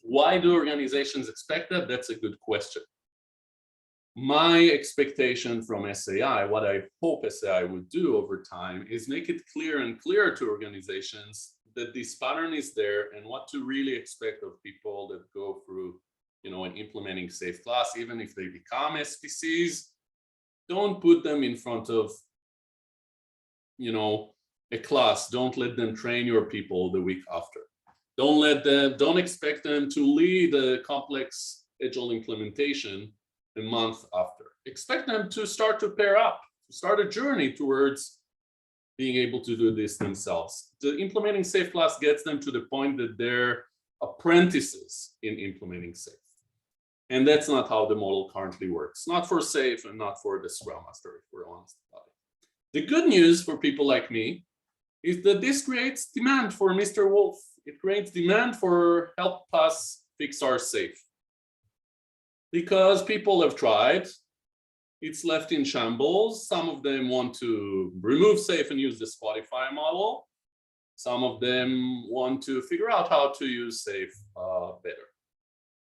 Why do organizations expect that? That's a good question. My expectation from SAI, what I hope SAI would do over time, is make it clear and clearer to organizations that this pattern is there and what to really expect of people that go through an implementing SAFe class. Even if they become SPCs, don't put them in front of a class. Don't let them train your people the week after. Don't expect them to lead a complex Agile implementation a month after. Expect them to start to pair up, to start a journey towards being able to do this themselves. The implementing SAFe class gets them to the point that they're apprentices in implementing SAFe. And that's not how the model currently works. Not for SAFe and not for the Scrum Master, if we're honest about it. The good news for people like me is that this creates demand for Mr. Wolf. It creates demand for help us fix our SAFe. Because people have tried, it's left in shambles. Some of them want to remove SAFe and use the Spotify model. Some of them want to figure out how to use SAFe better.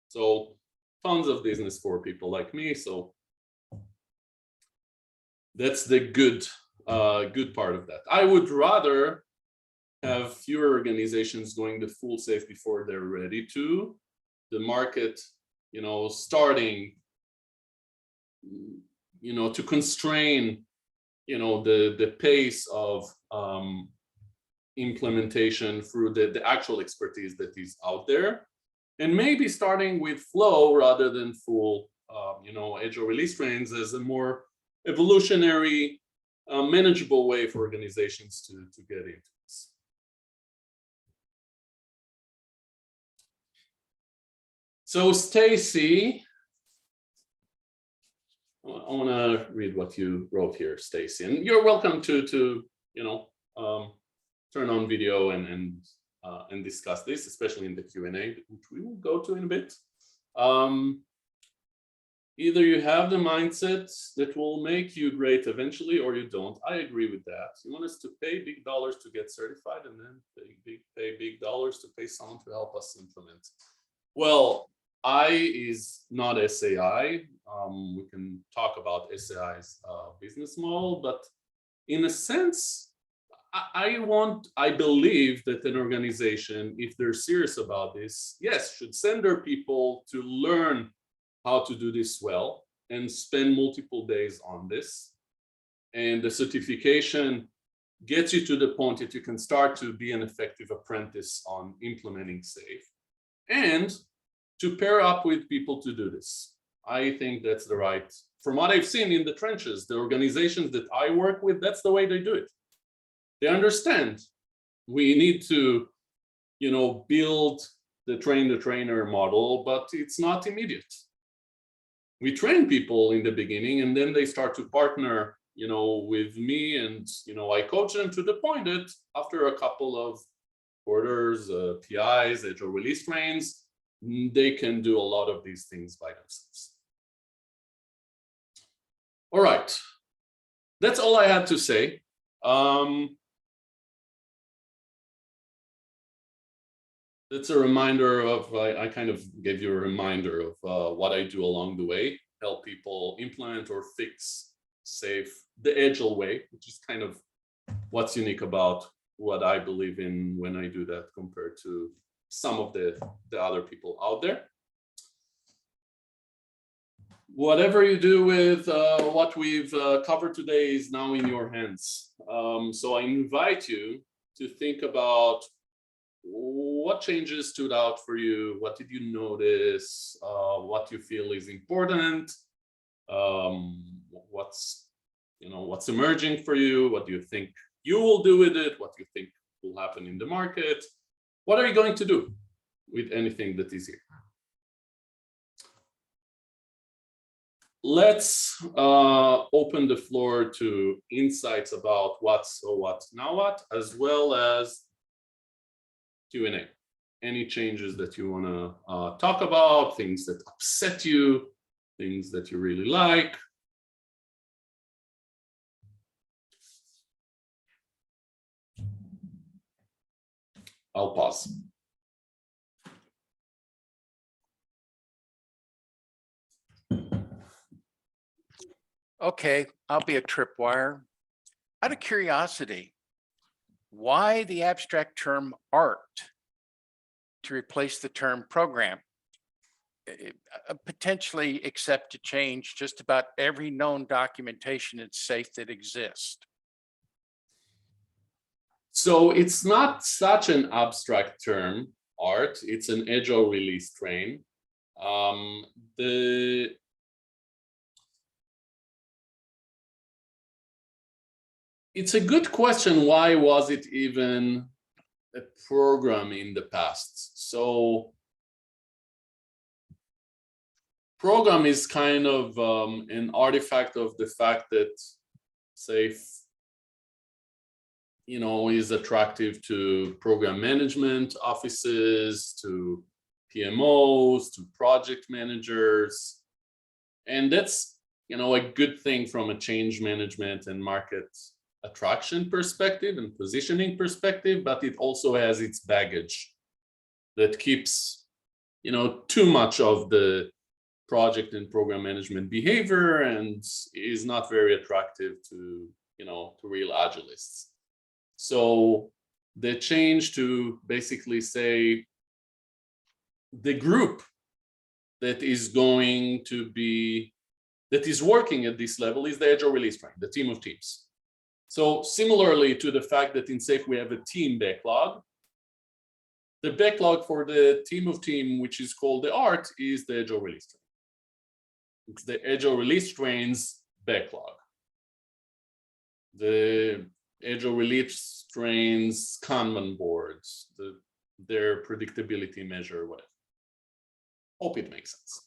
So tons of business for people like me. So that's the good part of that. I would rather have fewer organizations going the full SAFe before they're ready to. The market, starting, to constrain, the pace of implementation through the actual expertise that is out there. And maybe starting with flow rather than full, Agile release trains as a more evolutionary, manageable way for organizations to get into this. So Stacy, I want to read what you wrote here, Stacy, and you're welcome to turn on video and discuss this, especially in the Q&A, which we will go to in a bit. Either you have the mindset that will make you great eventually, or you don't. I agree with that. You want us to pay big dollars to get certified and then pay big dollars to pay someone to help us implement. Well, I is not SAI. We can talk about SAI's business model, but in a sense, I believe that an organization, if they're serious about this, yes, should send their people to learn how to do this well and spend multiple days on this. And the certification gets you to the point that you can start to be an effective apprentice on implementing SAFe, and to pair up with people to do this. I think that's the right, from what I've seen in the trenches, the organizations that I work with, that's the way they do it. They understand we need to, build the train the trainer model, but it's not immediate. We train people in the beginning, and then they start to partner, with me, and I coach them to the point that after a couple of quarters, PIs, Agile release trains, they can do a lot of these things by themselves. All right, that's all I had to say. That's a reminder of, I kind of gave you a reminder of what I do along the way, help people implement or fix SAFe the Agile way, which is kind of what's unique about what I believe in when I do that compared to some of the other people out there. Whatever you do with what we've covered today is now in your hands. So I invite you to think about what changes stood out for you, what did you notice, what you feel is important, what's emerging for you, what do you think you will do with it, what do you think will happen in the market, what are you going to do with anything that is here. Let's open the floor to insights about what's or what now what, as well as Q&A. Any changes that you want to talk about, things that upset you, things that you really like. I'll pause. Okay, I'll be a tripwire. Out of curiosity, why the abstract term art to replace the term program? Potentially accept to change just about every known documentation in SAFe that exists. So it's not such an abstract term, art. It's an Agile release train. It's a good question. Why was it even a program in the past? So program is kind of an artifact of the fact that SAFe, is attractive to program management offices, to PMOs, to project managers. And that's, a good thing from a change management and market attraction perspective and positioning perspective, but it also has its baggage that keeps, too much of the project and program management behavior and is not very attractive to, to real Agilists. So the change to basically say the group that is going to be, that is working at this level is the Agile release train, the team of teams. So similarly to the fact that in SAFe we have a team backlog, the backlog for the team of team, which is called the art, is the Agile release train. It's the Agile release train's backlog. The Agile release trains Kanban boards, their predictability measure, whatever. Hope it makes sense.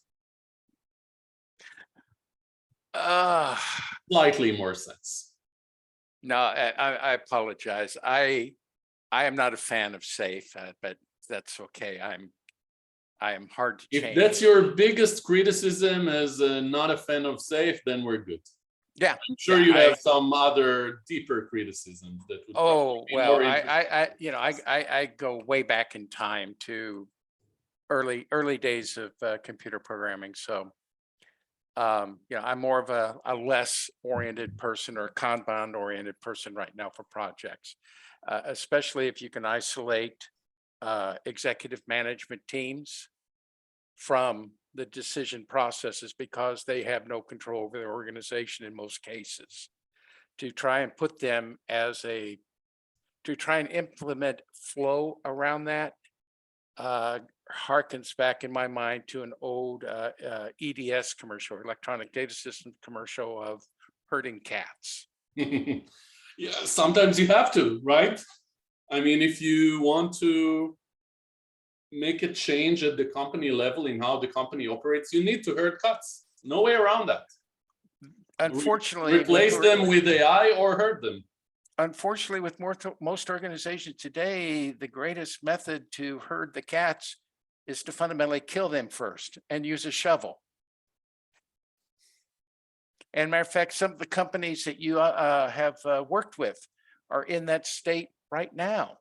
Slightly more sense. No, I apologize. I am not a fan of SAFe, but that's okay. I am hard to change. If that's your biggest criticism as not a fan of SAFe, then we're good. Yeah, I'm sure you have some other deeper criticisms that would. Oh well, I go way back in time to early days of computer programming. So, I'm more of a less oriented person or Kanban oriented person right now for projects, especially if you can isolate executive management teams from the decision processes because they have no control over their organization in most cases. to try and put them as to try and implement flow around that harkens back in my mind to an old EDS commercial, electronic data system commercial of herding cats. Yeah, sometimes you have to, right? I mean, if you want to make a change at the company level in how the company operates, you need to herd cats. No way around that. Unfortunately, Replace them with AI or herd them. Unfortunately, with most organizations today, the greatest method to herd the cats is to fundamentally kill them first and use a shovel. And matter of fact, some of the companies that you have worked with are in that state right now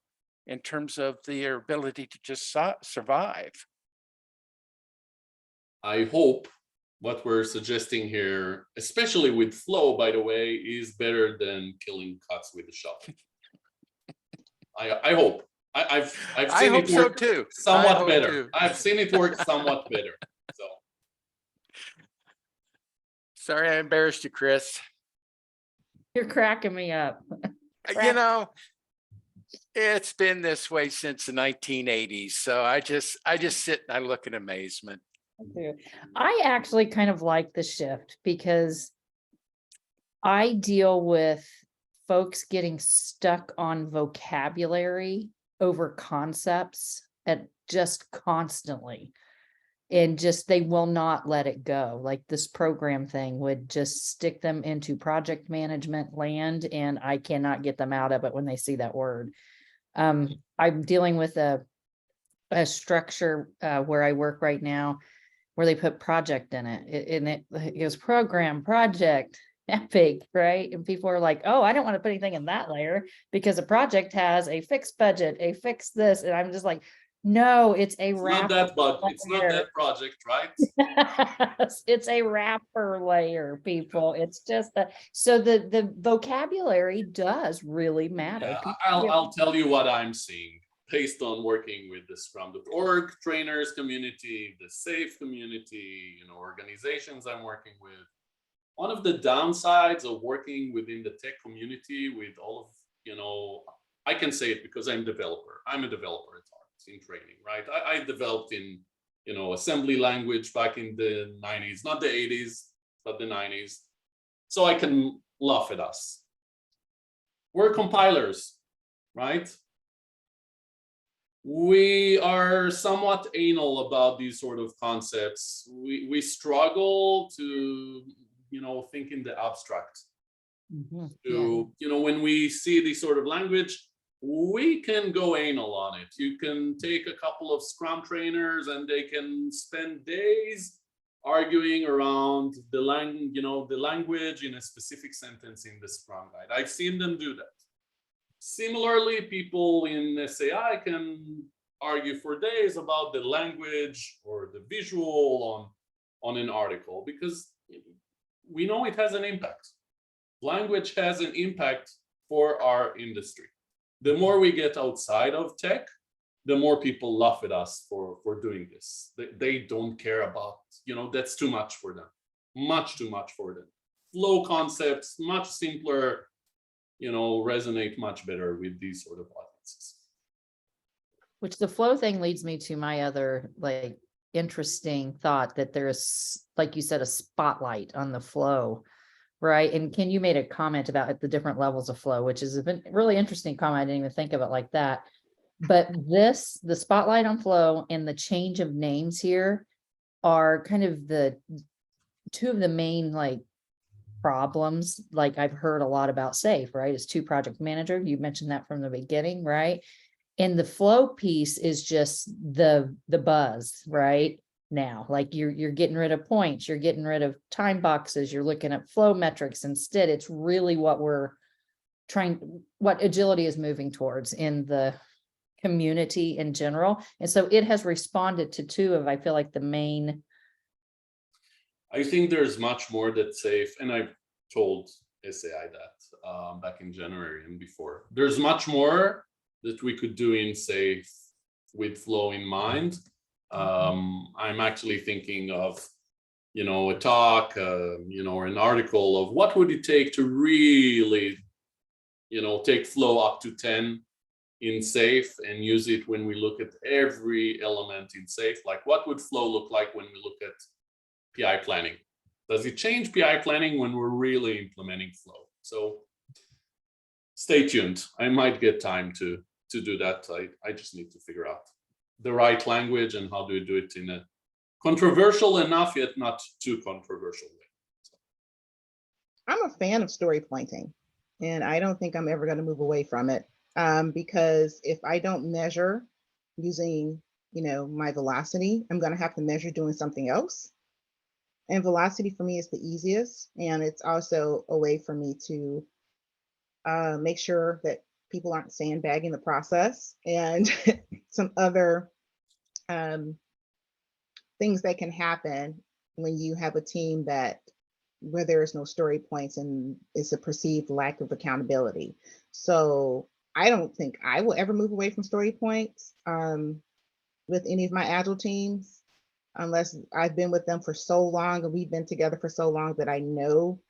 in terms of their ability to just survive. I hope what we're suggesting here, especially with flow, by the way, is better than killing cats with a shovel. I hope. I've seen hope it so work too. somewhat better. I've seen it work somewhat better. So Sorry, I embarrassed you, Chris. You're cracking me up. You know, it's been this way since the 1980s. So I just sit and I look in amazement. I actually kind of like the shift because I deal with folks getting stuck on vocabulary over concepts at just constantly. And just they will not let it go. Like this program thing would just stick them into project management land, and I cannot get them out of it when they see that word. I'm dealing with a structure where I work right now, where they put project in it, and it goes program, project, epic, right? And people are like, oh, I don't want to put anything in that layer because a project has a fixed budget, a fixed this, and I'm just like, no, it's a not that, but it's not that project, right? It's a wrapper layer, people. It's just that. So the vocabulary does really matter. Yeah, I'll tell you what I'm seeing based on working with the Scrum.org trainers community, the SAFE community, organizations I'm working with. One of the downsides of working within the tech community with all of, I can say it because I'm a developer. I'm a developer at heart in training, right? I developed in, assembly language back in the 90s, not the 80s, but the 90s. So I can laugh at us. We're compilers, right? We are somewhat anal about these sort of concepts. We struggle to, think in the abstract. When we see this sort of language, we can go anal on it. You can take a couple of Scrum trainers and they can spend days arguing around the language in a specific sentence in the Scrum guide. I've seen them do that. Similarly, people in SAI can argue for days about the language or the visual on an article because we know it has an impact. Language has an impact for our industry. The more we get outside of tech, the more people laugh at us for doing this. They don't care about, that's too much for them. Much too much for them. Flow concepts, much simpler, resonate much better with these sort of audiences. Which the flow thing leads me to my other interesting thought that there's, like you said, a spotlight on the flow. Right. And Ken, you made a comment about the different levels of flow, which is a really interesting comment. I didn't even think of it like that. But the spotlight on flow and the change of names here are kind of the two of the main problems. I've heard a lot about SAFE, right? It's two project manager. You mentioned that from the beginning, right? And the flow piece is just the buzz, right? Now, you're getting rid of points, you're getting rid of time boxes, you're looking at flow metrics. Instead, it's really what agility is moving towards in the community in general. And so it has responded to two of, I feel like, the main. I think there's much more that's safe, and I've told SAI that back in January and before. There's much more that we could do in SAFE with flow in mind. I'm actually thinking of a talk, or an article of what would it take to really, take flow up to 10 in SAFe and use it when we look at every element in SAFe. Like, what would flow look like when we look at PI planning? Does it change PI planning when we're really implementing flow? So stay tuned. I might get time to do that. I just need to figure out the right language and how do we do it in a controversial enough yet not too controversial way. I'm a fan of story pointing, and I don't think I'm ever going to move away from it, because if I don't measure using, my velocity, I'm going to have to measure doing something else. And velocity for me is the easiest, and it's also a way for me to make sure that people aren't sandbagging the process, and some other things that can happen when you have a team where there is no story points and it's a perceived lack of accountability. So I don't think I will ever move away from story points with any of my Agile teams, unless I've been with them for so long and we've been together for so long that I know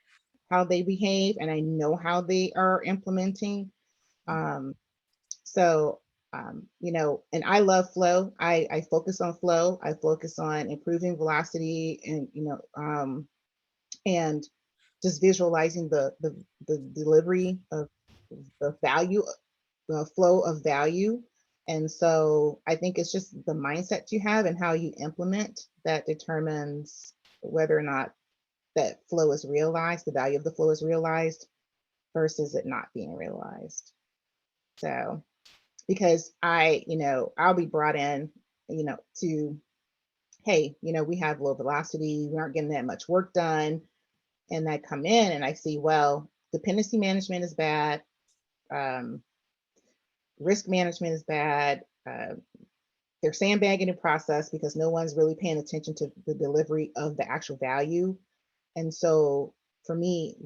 how they behave and I know how they are implementing. And I love flow. I focus on flow. I focus on improving velocity and just visualizing the delivery of the value, the flow of value. And so I think it's just the mindset you have and how you implement that determines whether or not that flow is realized, the value of the flow is realized versus it not being realized. So, because I'll be brought in, to, hey, we have low velocity, we aren't getting that much work done. And I come in and I see, well, dependency management is bad. Risk management is bad. They're sandbagging the process because no one's really paying attention to the delivery of the actual value. And so for me,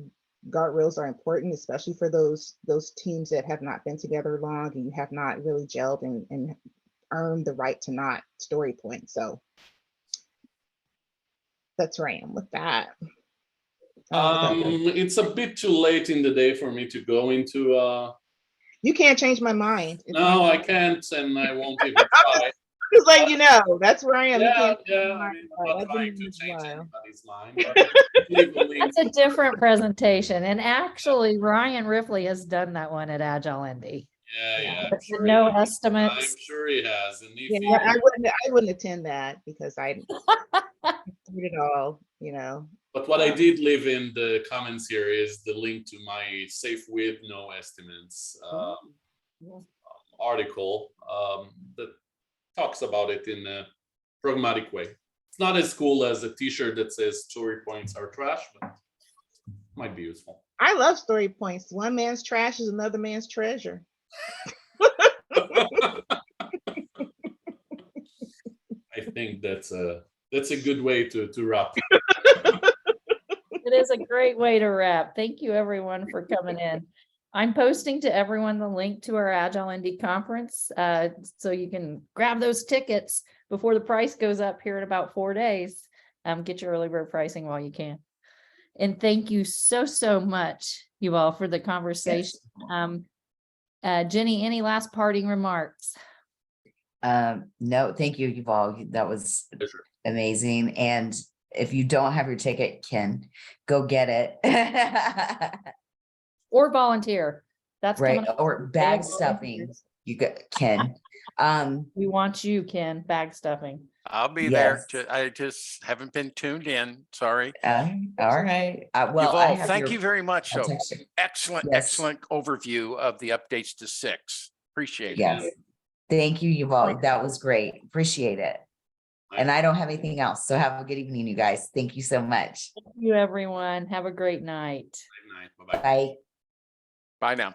guardrails are important, especially for those teams that have not been together long and you have not really gelled and earned the right to not story point. So that's where I am with that. It's a bit too late in the day for me to go into you can't change my mind. no, I can't, and I won't even try. Just letting you know, that's where I am. You Yeah, can't change yeah. my I mean, I'm mind. not I've trying been to in this change while. anybody's mind. But leave a link. That's a different presentation. And actually, Ryan Ripley has done that one at Agile Indy. Yeah, With sure the no he has. estimates. I'm sure he has. And if Yeah, I wouldn't attend that because I did it all, But what I did leave in the comments here is the link to my SAFe with no estimates article that talks about it in a pragmatic way. It's not as cool as a t-shirt that says story points are trash, but might be useful. I love story points. One man's trash is another man's treasure. I think that's a good way to wrap. It is a great way to wrap. Thank you, everyone, for coming in. I'm posting to everyone the link to our Agile Indy conference, so you can grab those tickets before the price goes up here in about 4 days. Get your early bird pricing while you can. And thank you so much, Yuval, for the conversation. Yes. Jenny, any last parting remarks? No, thank you, Yuval. That was amazing. And if you don't have your ticket, Ken, go get it. Or volunteer. That's right. coming up. Or bag stuffing. You Ken. We want you, Ken, bag stuffing. I'll be Yes. there. I just haven't been tuned in. Sorry. All right. Well, Yuval, thank you very much. I'll So text you. excellent, Yes. excellent overview of the updates to 6. Appreciate Yes. it. Thank you, Yuval. That was great. Appreciate it. And I don't have anything else. So have a good evening, you guys. Thank you so much. Thank you, everyone. Have a great night. Good night. Bye-bye. Bye. Bye now.